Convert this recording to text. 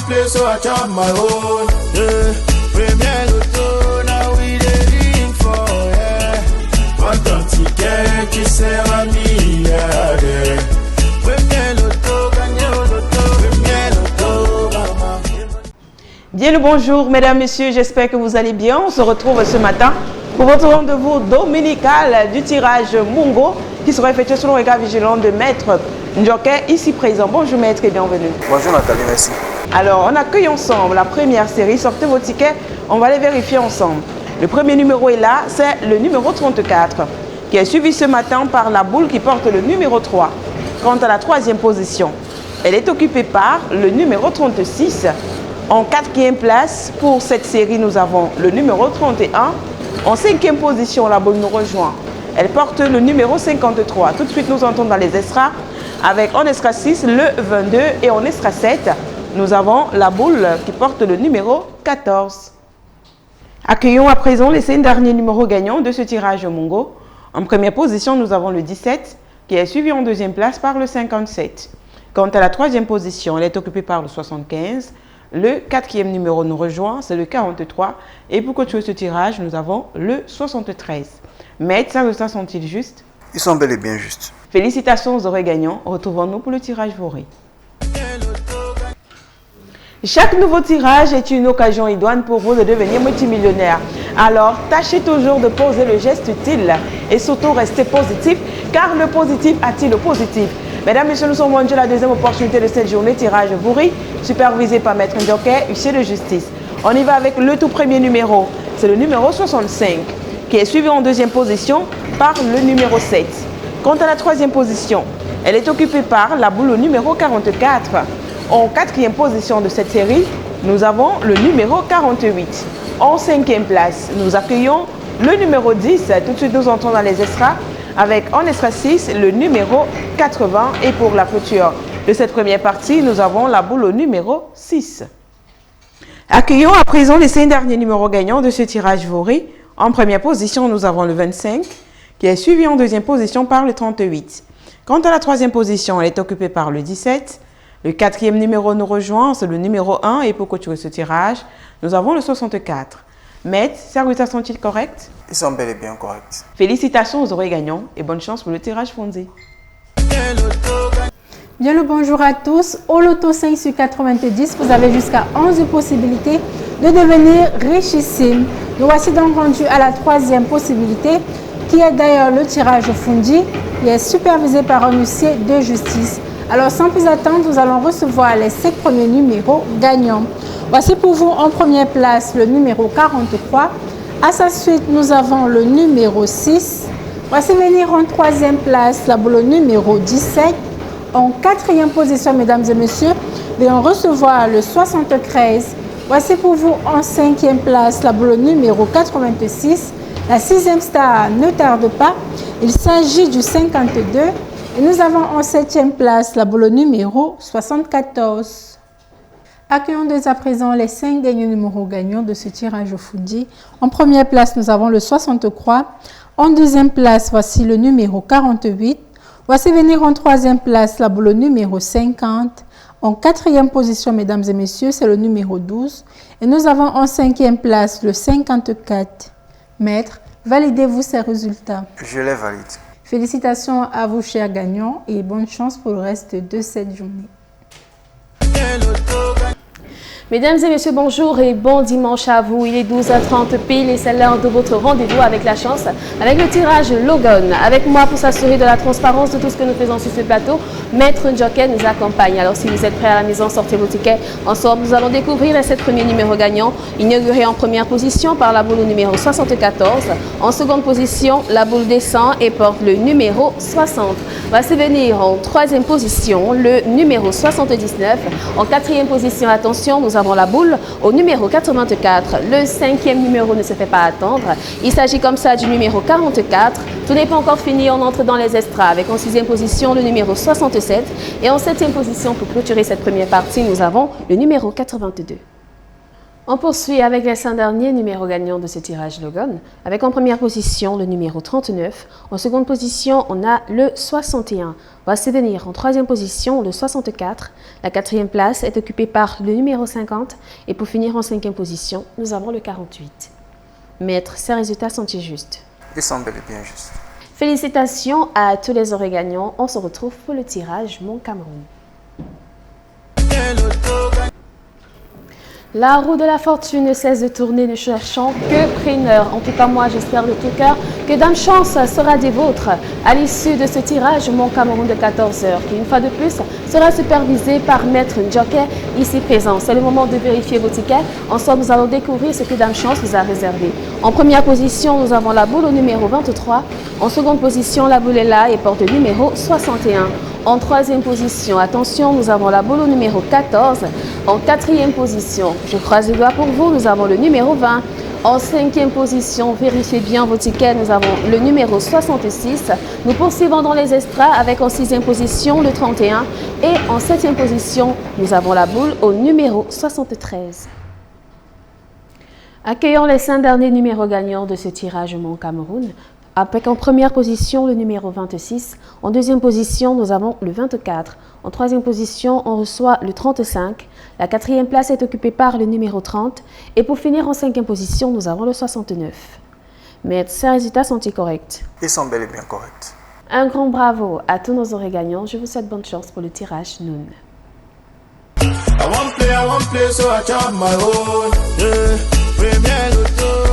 play, so I chop my own. Yeah. Premier Loto, now we dey for, yeah. What don't ticket, qui sert à milliardaire. Premier Loto, gagné au loto, premier Loto, maman. Bien le bonjour, mesdames, messieurs, j'espère que vous allez bien. On se retrouve ce matin pour votre rendez-vous dominical du tirage Mungo qui sera effectué selon le regard vigilant de Maître Ndjoké, ici présent. Bonjour Maître et bienvenue. Bonjour Nathalie, merci. Alors, on accueille ensemble la première série. Sortez vos tickets, on va les vérifier ensemble. Le premier numéro est là, c'est le numéro 34, qui est suivi ce matin par la boule qui porte le numéro 3. Quant à la troisième position, elle est occupée par le numéro 36. En quatrième place, pour cette série, nous avons le numéro 31. En cinquième position, la boule nous rejoint. Elle porte le numéro 53. Tout de suite, nous entrons dans les extras avec en extra 6, le 22 et en extra 7, nous avons la boule qui porte le numéro 14. Accueillons à présent les 5 derniers numéros gagnants de ce tirage Mungo. En première position, nous avons le 17 qui est suivi en deuxième place par le 57. Quant à la troisième position, elle est occupée par le 75. Le quatrième numéro nous rejoint, c'est le 43. Et pour continuer ce tirage, nous avons le 73. Maître, ces résultats sont-ils justes? Ils sont bel et bien justes. Félicitations aux heureux gagnants. Retrouvons-nous pour le tirage Vori. Chaque nouveau tirage est une occasion idoine pour vous de devenir multimillionnaire. Alors, tâchez toujours de poser le geste utile et surtout restez positif, car le positif attire le positif. Mesdames et messieurs, nous sommes rendus à la deuxième opportunité de cette journée tirage Vori, supervisé par Maître Ndjoké, huissier de justice. On y va avec le tout premier numéro. C'est le numéro 65, qui est suivi en deuxième position par le numéro 7. Quant à la troisième position, elle est occupée par la boule au numéro 44. En quatrième position de cette série, nous avons le numéro 48. En cinquième place, nous accueillons le numéro 10. Tout de suite, nous entrons dans les extras avec en extra 6, le numéro 80. Et pour la clôture de cette première partie, nous avons la boule au numéro 6. Accueillons à présent les 5 derniers numéros gagnants de ce tirage Vori. En première position, nous avons le 25, qui est suivi en deuxième position par le 38. Quant à la troisième position, elle est occupée par le 17. Le quatrième numéro nous rejoint, c'est le numéro 1. Et pour clôturer ce tirage, nous avons le 64. Maître, ces résultats sont-ils corrects? Ils sont bel et bien corrects. Félicitations aux heureux gagnants et bonne chance pour le tirage Fonzi. Bien le bonjour à tous. Au loto 5 sur 90, vous avez jusqu'à 11 possibilités de devenir richissime. Nous voici donc rendus à la troisième possibilité, qui est d'ailleurs le tirage Fondi, qui est supervisé par un huissier de justice. Alors sans plus attendre, nous allons recevoir les 5 premiers numéros gagnants. Voici pour vous en première place le numéro 43. À sa suite, nous avons le numéro 6. Voici venir en troisième place la boule numéro 17. En quatrième position, mesdames et messieurs, nous allons recevoir le 73. Voici pour vous en cinquième place la boule numéro 86. La sixième star ne tarde pas. Il s'agit du 52. Et nous avons en septième place la boule numéro 74. Accueillons dès à présent les 5 derniers numéros gagnants de ce tirage au Fondi. En première place, nous avons le 63. En deuxième place, voici le numéro 48. Voici venir en troisième place la boule numéro 50. En quatrième position, mesdames et messieurs, c'est le numéro 12. Et nous avons en cinquième place le 54. Maître, validez-vous ces résultats? Je les valide. Félicitations à vous, chers gagnants, et bonne chance pour le reste de cette journée. Mesdames et messieurs, bonjour et bon dimanche à vous. Il est 12h30 pile et c'est l'heure de votre rendez-vous avec la chance, avec le tirage Logan. Avec moi pour s'assurer de la transparence de tout ce que nous faisons sur ce plateau, Maître Ndjoké nous accompagne. Alors si vous êtes prêts à la maison, sortez vos tickets. Ensemble, nous allons découvrir les 7 premiers numéros gagnants, inaugurés en première position par la boule numéro 74. En seconde position, la boule descend et porte le numéro 60. Voici venir en troisième position le numéro 79. En quatrième position, attention, nous avons la boule au numéro 84. Le 5e numéro ne se fait pas attendre. Il s'agit comme ça du numéro 44. Tout n'est pas encore fini, on entre dans les extras avec en 6e position le numéro 67. Et en 7e position, pour clôturer cette première partie, nous avons le numéro 82. On poursuit avec les 5 derniers numéros gagnants de ce tirage Logan. Avec en première position le numéro 39. En seconde position, on a le 61. On va se tenir en troisième position le 64. La quatrième place est occupée par le numéro 50. Et pour finir en cinquième position, nous avons le 48. Maître, ces résultats sont-ils justes? Ils sont bel et bien justes. Félicitations à tous les heureux gagnants. On se retrouve pour le tirage Mon Cameroun. La roue de la fortune ne cesse de tourner, ne cherchant que preneur. En tout cas, moi, j'espère de tout cœur que Dame Chance sera des vôtres à l'issue de ce tirage Mon Cameroun de 14h, qui, une fois de plus, sera supervisé par Maître Joker ici présent. C'est le moment de vérifier vos tickets. Ensemble, nous allons découvrir ce que Dame Chance vous a réservé. En première position, nous avons la boule au numéro 23. En seconde position, la boule est là et porte le numéro 61. En troisième position, attention, nous avons la boule au numéro 14. En quatrième position, je croise les doigts pour vous, nous avons le numéro 20. En cinquième position, vérifiez bien vos tickets, nous avons le numéro 66. Nous poursuivons dans les extras avec en sixième position le 31. Et en septième position, nous avons la boule au numéro 73. Accueillons les 5 derniers numéros gagnants de ce tirage Mon Cameroun. Avec en première position le numéro 26, en deuxième position nous avons le 24, en troisième position on reçoit le 35, la quatrième place est occupée par le numéro 30 et pour finir en cinquième position nous avons le 69. Mais ces résultats sont-ils corrects? Ils sont bel et bien corrects. Un grand bravo à tous nos heureux gagnants, je vous souhaite bonne chance pour le tirage Noon. I want play, so I chop my own. Yeah, Premier Loto.